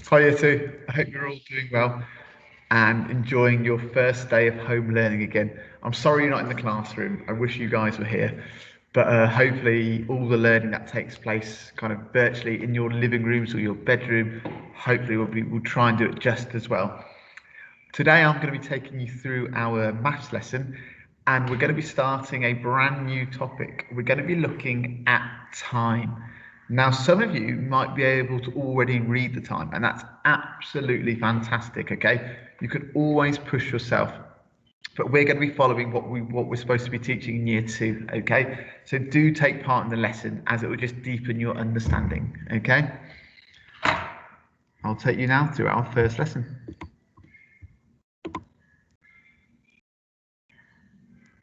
Hi, you two. I hope you're all doing well and enjoying your first day of home learning again. I'm sorry you're not in the classroom. I wish you guys were here. But hopefully all the learning that takes place kind of virtually in your living rooms or your bedroom, hopefully we'll try and do it just as well. Today I'm going to be taking you through our maths lesson and we're going to be starting a brand new topic. We're going to be looking at time. Now, some of you might be able to already read the time, and that's absolutely fantastic, okay? You can always push yourself, but we're going to be following what we're supposed to be teaching in year 2, okay? So do take part in the lesson as it will just deepen your understanding, okay? I'll take you now through our first lesson.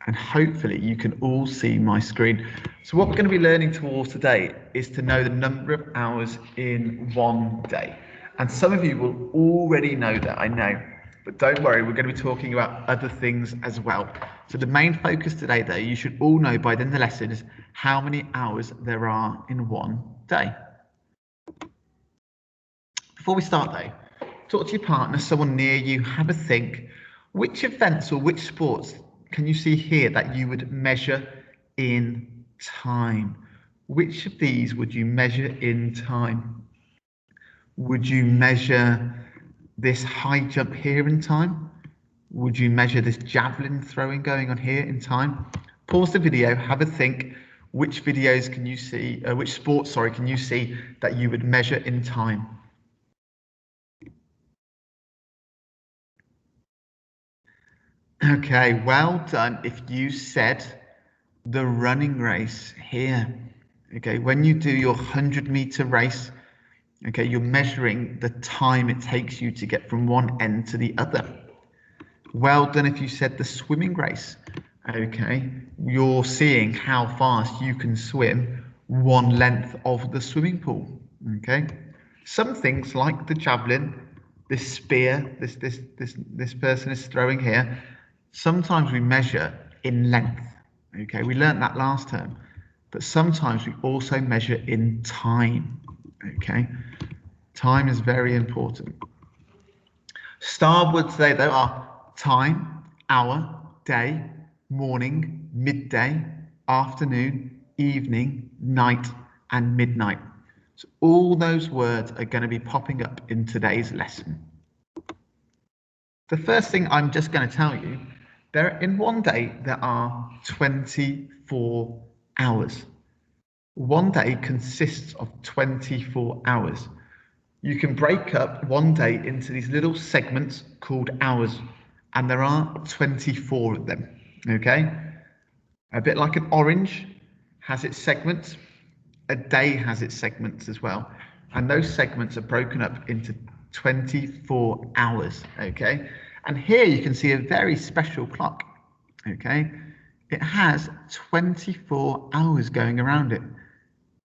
And hopefully you can all see my screen. So what we're going to be learning towards today is to know the number of hours in one day. And some of you will already know that, I know, but don't worry, we're going to be talking about other things as well. So the main focus today, though, you should all know by the end of the lesson is how many hours there are in one day. Before we start, though, talk to your partner, someone near you, have a think. Which events or which sports can you see here that you would measure in time? Which of these would you measure in time? Would you measure this high jump here in time? Would you measure this javelin throwing going on here in time? Pause the video, have a think. Which videos can you see, which sports, sorry, can you see that you would measure in time? Okay, well done if you said the running race here. Okay, when you do your 100-meter race, okay, you're measuring the time it takes you to get from one end to the other. Well done if you said the swimming race. Okay, you're seeing how fast you can swim one length of the swimming pool. Okay, some things like the javelin, this spear, this person is throwing here. Sometimes we measure in length. Okay, we learned that last term, but sometimes we also measure in time. Okay, time is very important. Star words today, though, are time, hour, day, morning, midday, afternoon, evening, night, and midnight. So all those words are going to be popping up in today's lesson. The first thing I'm just going to tell you, in one day, there are 24 hours. One day consists of 24 hours. You can break up one day into these little segments called hours, and there are 24 of them, okay? A bit like an orange has its segments, a day has its segments as well, and those segments are broken up into 24 hours, okay? And here you can see a very special clock, okay? It has 24 hours going around it.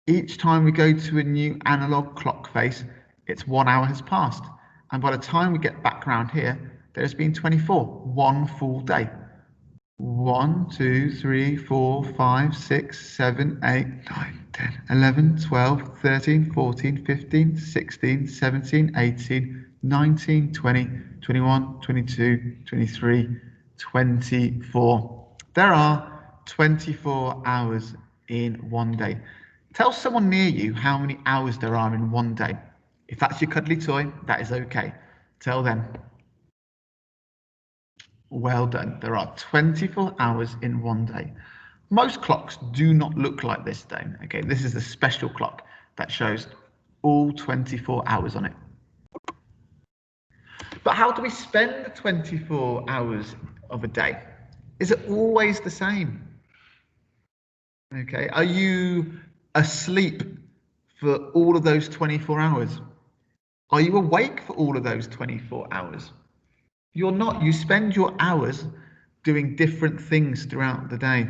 Each time we go to a new analog clock face, it's 1 hour has passed. And by the time we get back around here, there's been 24, one full day. 1, 2, 3, 4, 5, 6, 7, 8, 9, 10, 11, 12, 13, 14, 15, 16, 17, 18, 19, 20, 21, 22, 23, 24. There are 24 hours in one day. Tell someone near you how many hours there are in one day. If that's your cuddly toy, that is okay. Tell them. Well done. There are 24 hours in one day. Most clocks do not look like this though. Okay, this is a special clock that shows all 24 hours on it. But how do we spend the 24 hours of a day? Is it always the same? Okay, are you asleep for all of those 24 hours? Are you awake for all of those 24 hours? You're not. You spend your hours doing different things throughout the day.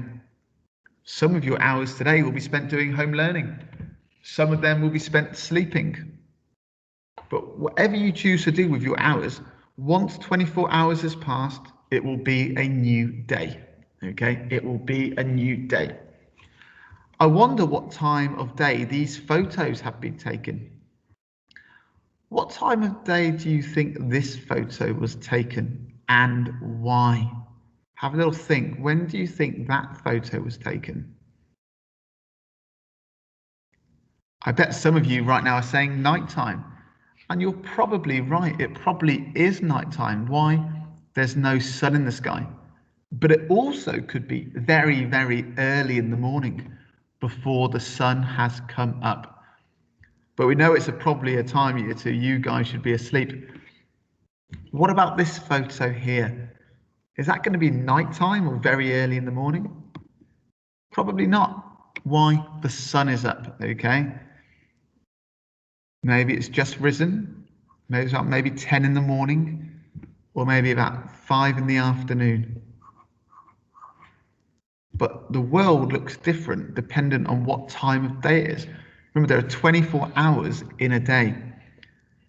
Some of your hours today will be spent doing home learning. Some of them will be spent sleeping. But whatever you choose to do with your hours, once 24 hours has passed, it will be a new day. Okay, it will be a new day. I wonder what time of day these photos have been taken. What time of day do you think this photo was taken and why? Have a little think. When do you think that photo was taken? I bet some of you right now are saying nighttime, and you're probably right. It probably is nighttime. Why? There's no sun in the sky. But it also could be very, very early in the morning before the sun has come up. But we know it's probably a time you guys should be asleep. What about this photo here? Is that going to be nighttime or very early in the morning? Probably not. Why? The sun is up, okay? Maybe it's just risen. Maybe it's about maybe 10 in the morning, or maybe about 5 in the afternoon. But the world looks different dependent on what time of day it is. Remember, there are 24 hours in a day.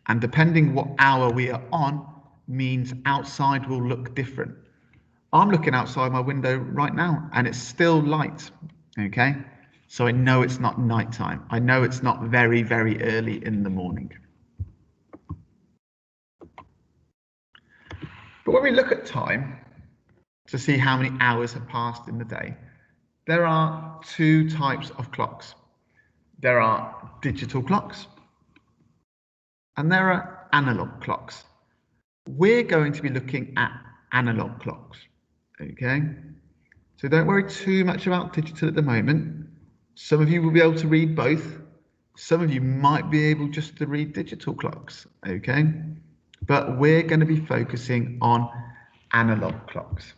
And depending what hour we are on means outside will look different. I'm looking outside my window right now and it's still light, okay? So I know it's not nighttime. I know it's not very, very early in the morning. But when we look at time to see how many hours have passed in the day, there are two types of clocks. There are digital clocks and there are analog clocks. We're going to be looking at analog clocks, okay? So don't worry too much about digital at the moment. Some of you will be able to read both. Some of you might be able just to read digital clocks, okay? But we're going to be focusing on analog clocks.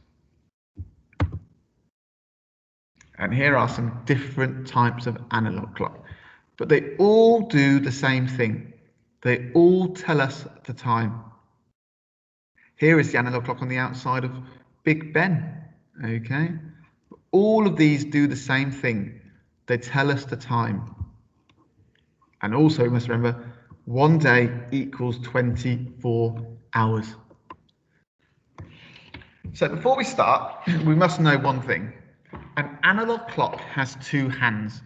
And here are some different types of analog clock. But they all do the same thing. They all tell us the time. Here is the analog clock on the outside of Big Ben, okay? All of these do the same thing. They tell us the time. And also, you must remember, 1 day equals 24 hours. So before we start, we must know one thing. An analog clock has two hands,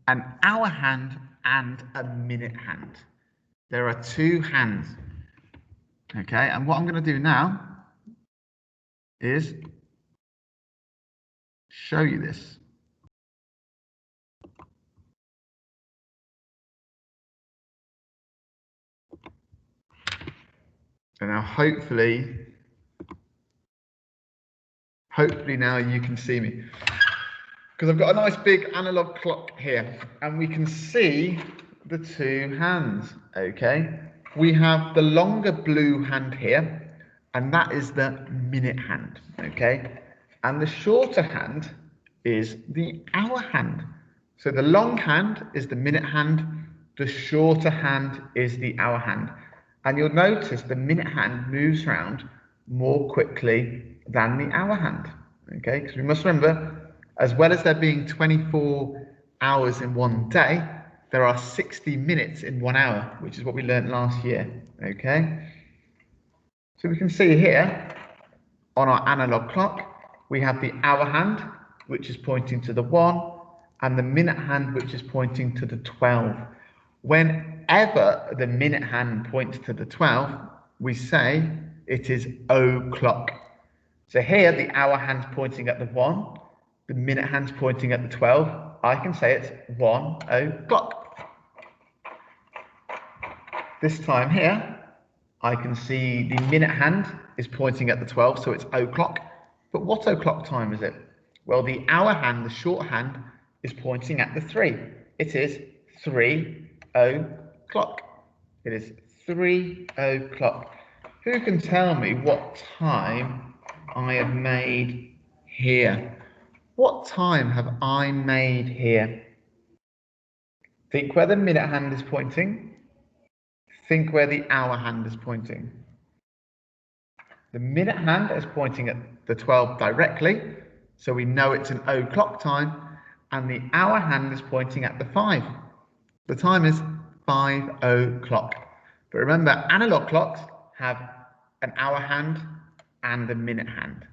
an hour hand and a minute hand. There are two hands. Okay, and what I'm going to do now is show you this. And now hopefully now you can see me. Because I've got a nice big analog clock here and we can see the two hands, okay? We have the longer blue hand here and that is the minute hand, okay? And the shorter hand is the hour hand. So the long hand is the minute hand, the shorter hand is the hour hand. And you'll notice the minute hand moves around more quickly than the hour hand, okay? Because we must remember, as well as there being 24 hours in one day, there are 60 minutes in 1 hour, which is what we learned last year, okay? So we can see here on our analog clock, we have the hour hand, which is pointing to the 1, and the minute hand, which is pointing to the 12. Whenever the minute hand points to the 12, we say it is o'clock. So here, the hour hand's pointing at the 1, the minute hand's pointing at the 12. I can say it's 1 o'clock. This time here, I can see the minute hand is pointing at the 12, so it's o'clock. But what o'clock time is it? Well, the hour hand, the short hand, is pointing at the 3. It is 3 o'clock. It is 3 o'clock. Who can tell me what time I have made here? What time have I made here? Think where the minute hand is pointing. Think where the hour hand is pointing. The minute hand is pointing at the 12 directly, so we know it's an o'clock time, and the hour hand is pointing at the 5. The time is 5 o'clock. But remember, analog clocks have an hour hand and a minute hand.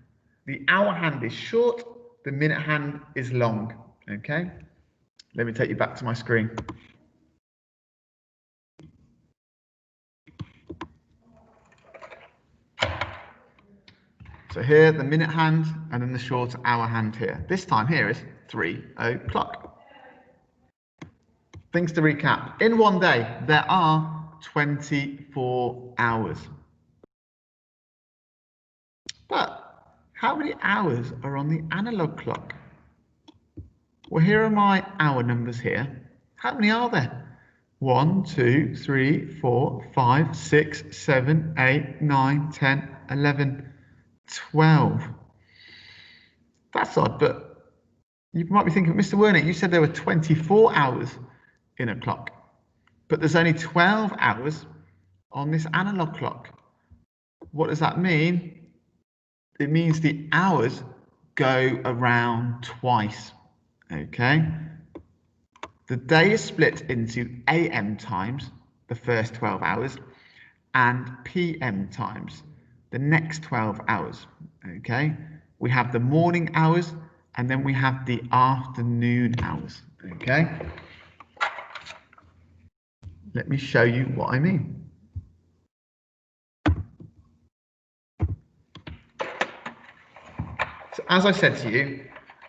The hour hand is short, the minute hand is long, okay? Let me take you back to my screen. So here, the minute hand, and then the short hour hand here. This time here is 3 o'clock. Things to recap. In one day, there are 24 hours. But how many hours are on the analog clock? Well, here are my hour numbers here. How many are there? 1, 2, 3, 4, 5, 6, 7, 8, 9, 10, 11, 12. That's odd, but you might be thinking, Mr. Wernick, you said there were 24 hours in a clock, but there's only 12 hours on this analog clock. What does that mean? It means the hours go around twice, okay? The day is split into AM times, the first 12 hours, and PM times, the next 12 hours, okay? We have the morning hours, and then we have the afternoon hours, okay? Let me show you what I mean. So as I said to you,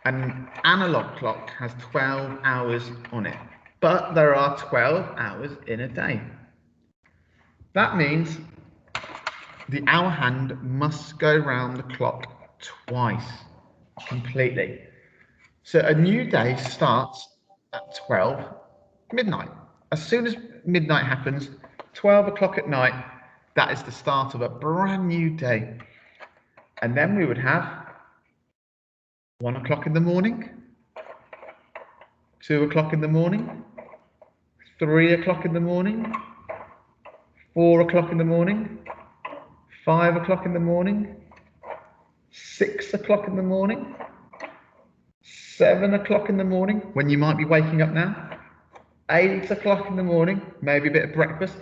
an analog clock has 12 hours on it, but there are 12 hours in a day. That means the hour hand must go round the clock twice, completely. So a new day starts at 12 midnight. As soon as midnight happens, 12 o'clock at night, that is the start of a brand new day. And then we would have 1 o'clock in the morning, 2 o'clock in the morning, 3 o'clock in the morning, 4 o'clock in the morning, 5 o'clock in the morning, 6 o'clock in the morning, 7 o'clock in the morning, when you might be waking up now, 8 o'clock in the morning, maybe a bit of breakfast,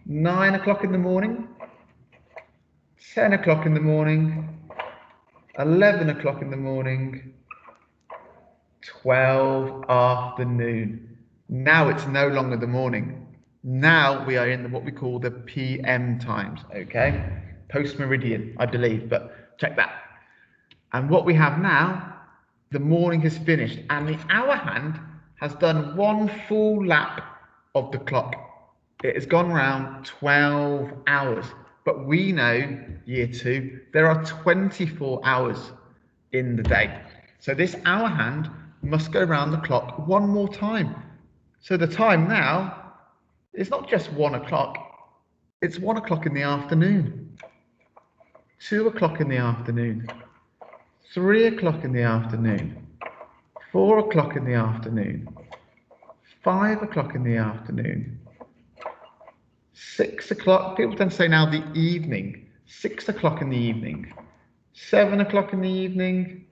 9 o'clock in the morning, 10 o'clock in the morning, 11 o'clock in the morning, 12 afternoon. Now it's no longer the morning. Now we are in what we call the PM times, okay? Post-meridian, I believe, but check that. And what we have now, the morning has finished, and the hour hand has done one full lap of the clock. It has gone round 12 hours. But we know, year 2, there are 24 hours in the day. So this hour hand must go round the clock one more time. So the time now is not just 1 o'clock, it's 1 o'clock in the afternoon, 2 o'clock in the afternoon, 3 o'clock in the afternoon, 4 o'clock in the afternoon, 5 o'clock in the afternoon, 6 o'clock, people tend to say now the evening, 6 o'clock in the evening, 7 o'clock in the evening,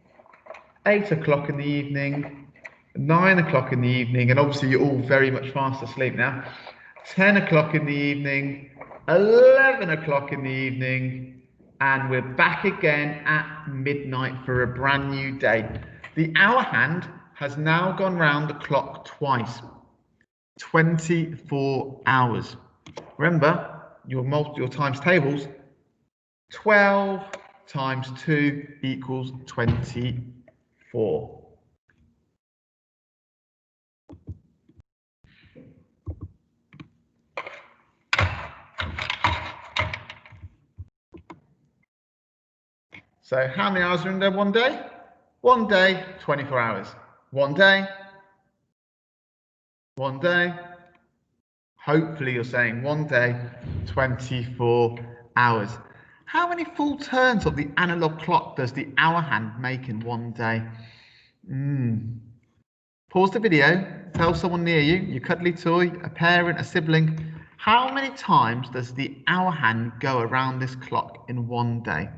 8 o'clock in the evening, 9 o'clock in the evening, and obviously you're all very much fast asleep now, 10 o'clock in the evening, 11 o'clock in the evening, and we're back again at midnight for a brand new day. The hour hand has now gone round the clock twice, 24 hours. Remember, your times tables, 12 times 2 equals 24. So how many hours are in there one day? One day, 24 hours. One day. One day. Hopefully you're saying one day, 24 hours. How many full turns of the analog clock does the hour hand make in one day? Pause the video, tell someone near you, your cuddly toy, a parent, a sibling, how many times does the hour hand go around this clock in one day?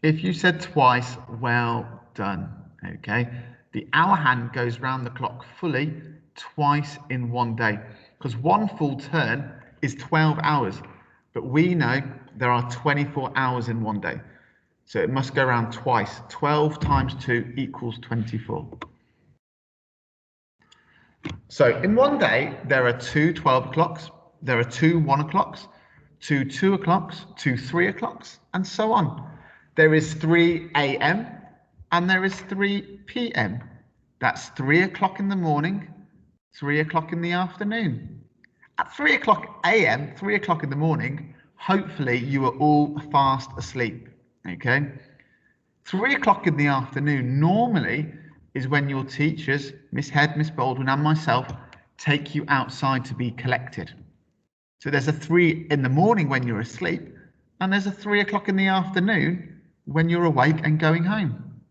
If you said twice, well done, okay? The hour hand goes round the clock fully twice in one day, because one full turn is 12 hours, but we know there are 24 hours in one day. So it must go around twice. 12 times 2 equals 24. So in one day, there are 2 12 o'clocks, there are 2 1 o'clocks, to 2 o'clocks, to 3 o'clocks, and so on. There is 3 a.m. and there is 3 p.m. That's 3 o'clock in the morning, 3 o'clock in the afternoon. At 3 o'clock a.m., 3 o'clock in the morning, hopefully you are all fast asleep, okay? 3 o'clock in the afternoon normally is when your teachers, Miss Head, Miss Baldwin, and myself, take you outside to be collected. So there's a 3 in the morning when you're asleep, and there's a 3 o'clock in the afternoon when you're awake and going home.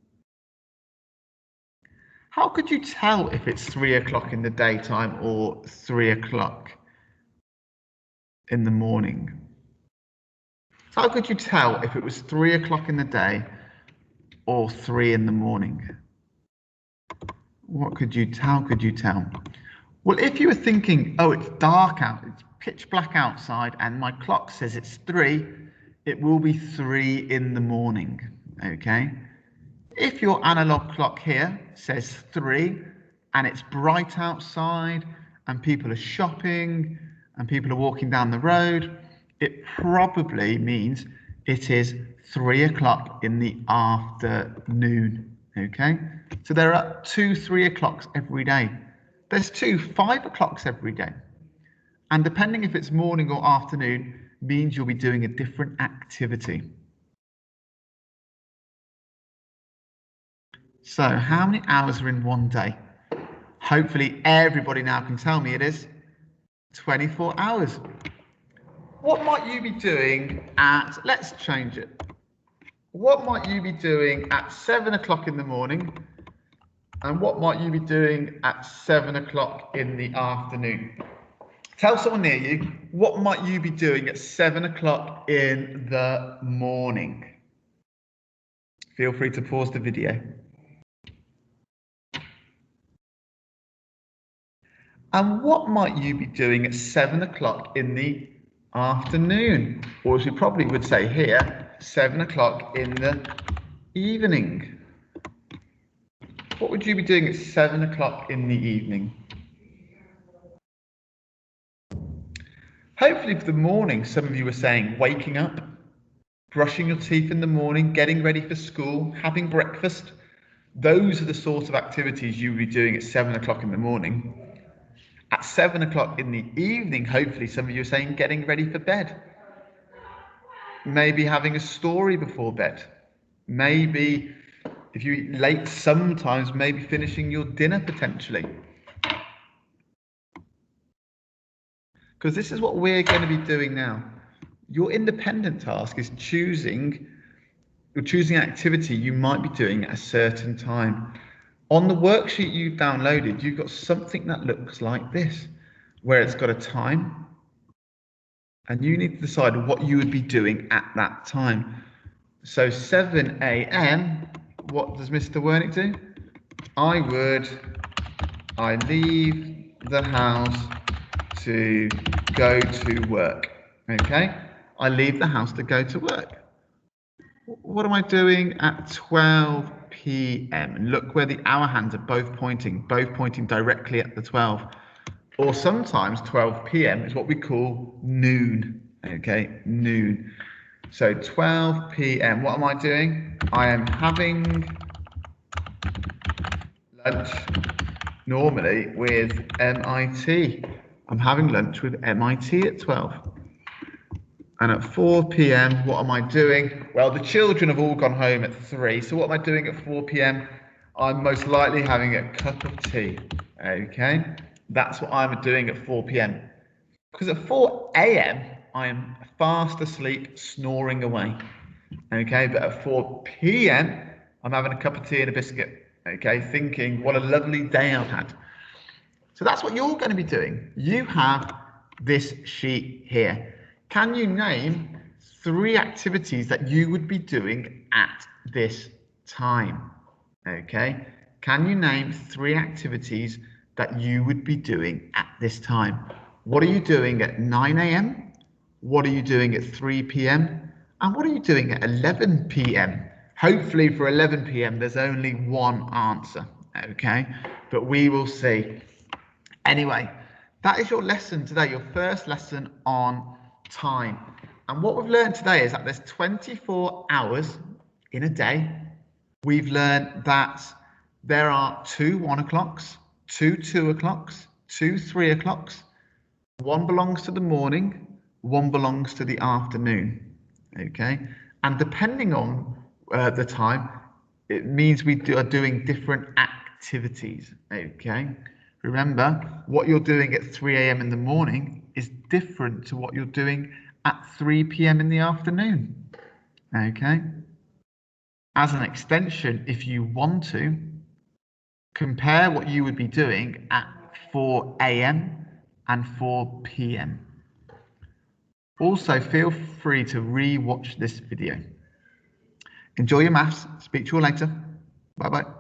How could you tell if it's 3 o'clock in the daytime or 3 o'clock in the morning? So how could you tell if it was 3 o'clock in the day or 3 in the morning? How could you tell? Well, if you were thinking, oh, it's dark out, it's pitch black outside, and my clock says it's 3, it will be 3 in the morning, okay? If your analog clock here says 3 and it's bright outside and people are shopping and people are walking down the road, it probably means it is 3 o'clock in the afternoon, okay? So there are 2 3 o'clocks every day. There's 2 5 o'clocks every day. And depending if it's morning or afternoon means you'll be doing a different activity. So how many hours are in one day? Hopefully everybody now can tell me it is 24 hours. What might you be doing at, let's change it. What might you be doing at 7 o'clock in the morning? And what might you be doing at 7 o'clock in the afternoon? Tell someone near you, what might you be doing at 7 o'clock in the morning? Feel free to pause the video. And what might you be doing at 7 o'clock in the afternoon? Or as we probably would say here, 7 o'clock in the evening. What would you be doing at 7 o'clock in the evening? Hopefully for the morning, some of you were saying waking up, brushing your teeth in the morning, getting ready for school, having breakfast. Those are the sort of activities you would be doing at 7 o'clock in the morning. At 7 o'clock in the evening, hopefully some of you are saying getting ready for bed. Maybe having a story before bed. Maybe, if you eat late sometimes, maybe finishing your dinner potentially. Because this is what we're going to be doing now. Your independent task is choosing an activity you might be doing at a certain time. On the worksheet you've downloaded, you've got something that looks like this, where it's got a time, and you need to decide what you would be doing at that time. So 7 a.m, what does Mr. Wernick do? I leave the house to go to work, okay? I leave the house to go to work. What am I doing at 12 p.m? And look where the hour hands are both pointing directly at the 12. Or sometimes 12 p.m. is what we call noon, okay? Noon. So 12 p.m, what am I doing? I am having lunch normally with MIT. I'm having lunch with MIT at 12. And at 4 p.m, what am I doing? Well, the children have all gone home at 3. So what am I doing at 4 p.m? I'm most likely having a cup of tea, okay? That's what I'm doing at 4 p.m. Because at 4 a.m, I am fast asleep, snoring away, okay? But at 4 p.m, I'm having a cup of tea and a biscuit, okay? Thinking, what a lovely day I've had. So that's what you're going to be doing. You have this sheet here. Can you name 3 activities that you would be doing at this time? Okay. Can you name 3 activities that you would be doing at this time? What are you doing at 9 a.m? What are you doing at 3 p.m? And what are you doing at 11 p.m? Hopefully for 11 p.m, there's only one answer. Okay. But we will see. Anyway, that is your lesson today, your first lesson on time. And what we've learned today is that there's 24 hours in a day. We've learned that there are 2 1 o'clocks, 2 2 o'clocks, 2 3 o'clocks. One belongs to the morning, one belongs to the afternoon. Okay. And depending on the time, it means we are doing different activities. Okay. Remember, what you're doing at 3 a.m. in the morning is different to what you're doing at 3 p.m. in the afternoon. Okay. As an extension, if you want to, compare what you would be doing at 4 a.m. and 4 p.m. Also, feel free to re-watch this video. Enjoy your maths. Speak to you all later. Bye-bye.